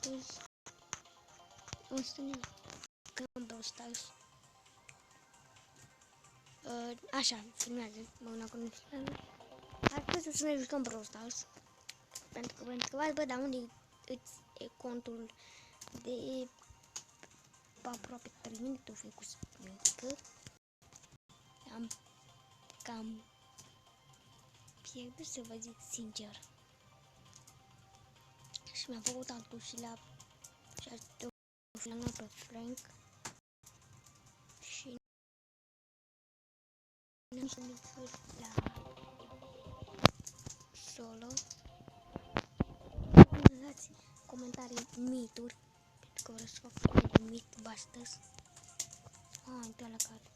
astăzi o să ne jucăm Brawl Stars. Așa, filmează, mă una cu astăzi o să ne jucăm Brawl Stars. Pentru că v-ați bă, dar unde e contul de aproape 3 minute, o făcut că am cam pierdut, să vă zic sincer. Și mi-a făcut altul și la pe Frank și nu sunt la solo. Dați comentarii mituri, pentru că vreau să fac un mit astăzi. Intră la carte.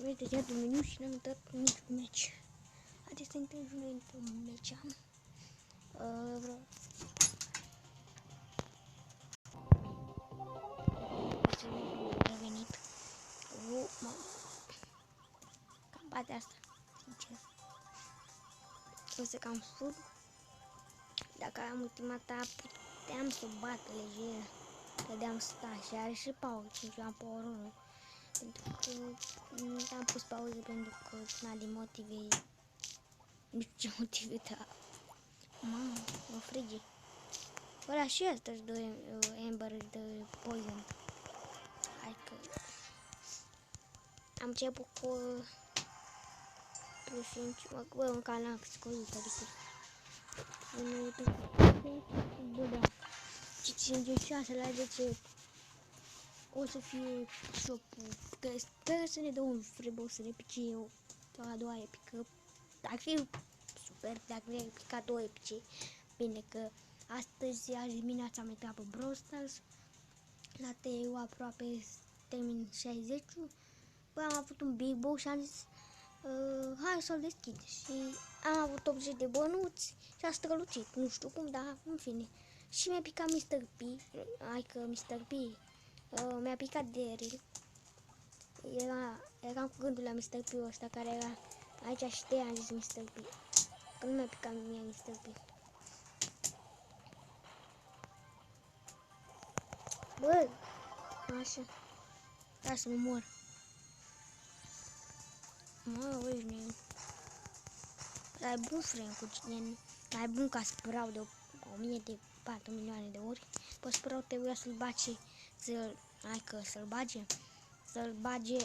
Uite, deja de meniu și n-am intrat niciun meci. Haideți să intrăm într-un meci. Vreau să revenit. Cam bate asta, sincer. O să cam sud. Dacă am ultimata, puteam să bat lejer. Credeam să sta și are și pauză, 5 la power 1. Pentru că am pus pauză pentru că din motive, nu știu ce motive, dar mamă, mă frige. Ăla și ăsta își dă Amber, își dă poison. Hai că am început cu plus 5, bă, un canal scăzut, adică bă, da, 56 la 10 o să fie shop-ul, că sper să ne dă un free să ne pice eu a doua epică, dacă fie super, dacă ne pică a doua epice, bine că astăzi, azi dimineața am intrat pe Brawl Stars, la TU aproape termin 60, bă, am avut un Big Box și am zis, hai să-l deschid și am avut 80 de bănuți și a strălucit, nu știu cum, dar în fine. Și mi-a picat Mr. P, hai că Mr. P mi-a picat Daryl. Eram cu gândul la Mr. P ăsta care era aici și de am zis Mr. P. Că nu mi-a picat mie Mr. P. Bă, așa. Da, să nu mor. Mă, uite, dar e bun Frank-ul, dar e bun ca Sprout de 1000 de 4 milioane de ori. Pe Sprout trebuia să-l bage, să-l bage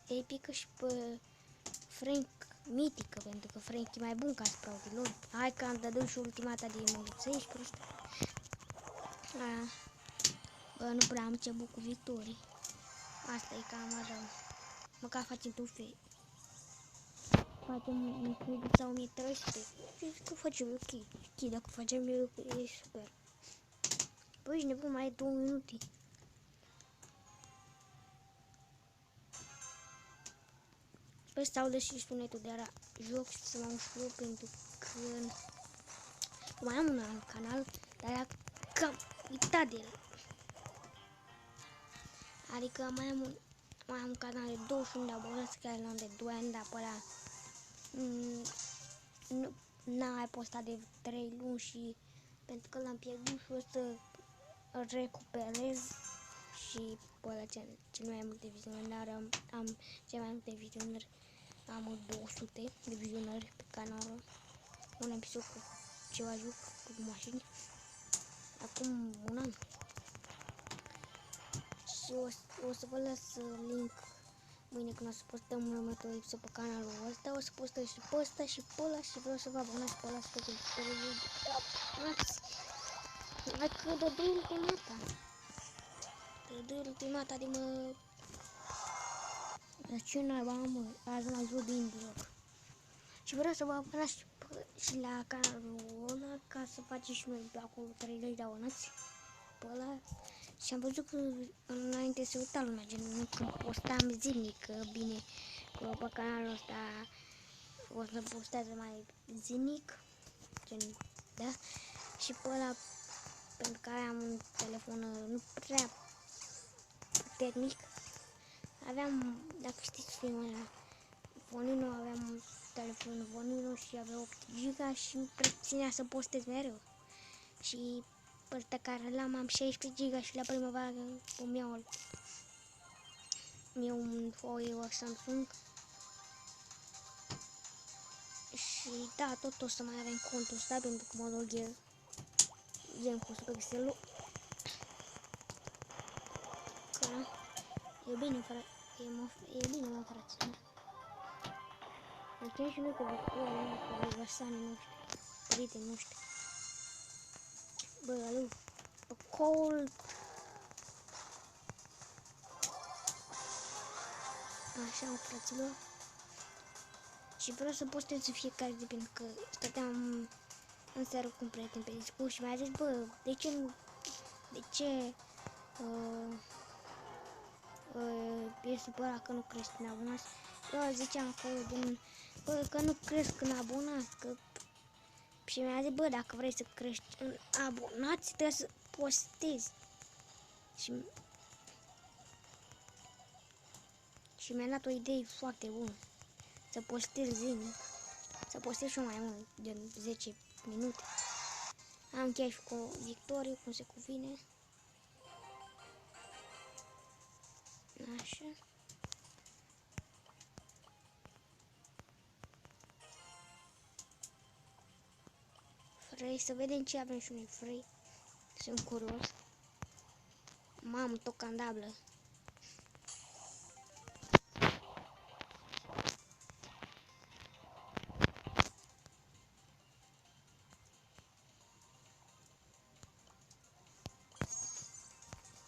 epică și pe Frank mitică, pentru că Frank e mai bun ca Sprout. Hai că am dat și ultimata de emoție, ești prost. Bă, nu prea am început cu victorii. Asta e cam așa. Măcar facem trofei. Facem un credit sau 1300. Și că facem ok. Dacă facem eu, e super. Băi, ești nebun, mai e 2 minute. Sper să audă și sunetul de la joc și să mă uștiu, pentru că mai am un alt canal, dar cam uitat de el. Adică mai am un canal de 21 de abonați care l-am de 2 ani, dar pe ăla n-am mai postat de 3 luni și pentru că l-am pierdut și o să îl recuperez și pe ăla cel mai multe vizionări, am cel mai multe vizionări, am 200 de vizionări pe canalul, un episod cu ceva joc cu mașini, acum un an. Și o să vă las link mâine când o să postăm următorul episod pe canalul ăsta, o să postăm și pe ăsta și pe ăla și vreau să vă abonați pe ăla și pe hai că dă ultimata de mă... Ce naiba, mă, azi m-a zis din bloc. Și vreau să vă abonați și la canalul ăla ca să faceți și noi acolo 30 de abonați pe ăla. Și am văzut că înainte se uita lumea, gen când postam zilnic, că bine, că pe canalul ăsta o să postează mai zilnic, gen, da? Și pe ăla pentru că aveam un telefon nu prea puternic. Aveam, dacă știți filmul ăla, Vonino, aveam un telefon Vonino și avea 8 GB și îmi ținea să postez mereu. Și pe ăsta care l-am, am 16 GB și la primăvară îmi iau un Huawei Samsung. Și da, tot o să mai avem contul ăsta pentru că mă loghez gen cu Supercell-ul. Că e bine, frate, e bine, mă, frate. Deci și noi cu versanii noștri, prietenii noștri. Bă, alu, pe call. Așa, fraților. Și vreau să postez fiecare zi, pentru că stăteam în seară cu un prieten pe Discord și mi-a zis, bă, de ce e supărat că nu crești în abonați? Eu ziceam că, bă, că nu cresc în abonați, că... Și mi-a zis, bă, dacă vrei să crești în abonați, trebuie să postezi. Și mi-a dat o idee foarte bună. Să postez zilnic. Să postez și mai mult, de 10 minute. Am chef cu victorie, cum se cuvine. Așa. Vrei să vedem ce avem și noi, vrei? Sunt curios. Mamă, tocandablă.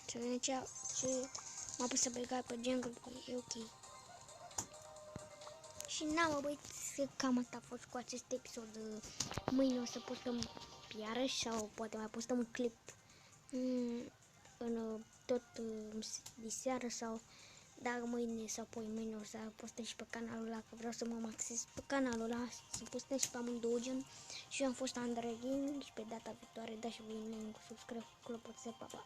Să vedem ce m-a pus să băga pe jungle, e ok. Și n-am băieți, cam asta a fost cu acest episod. Mâine o să postăm iarăși sau poate mai postăm un clip în tot diseară sau dacă mâine sau apoi mâine o să postez și pe canalul ăla, că vreau să mă maxez pe canalul ăla, să postez și pe amândouă gen. Și eu am fost Andrei Gaming și pe data viitoare dați și voi un subscribe cu clopoțel, pa, pa!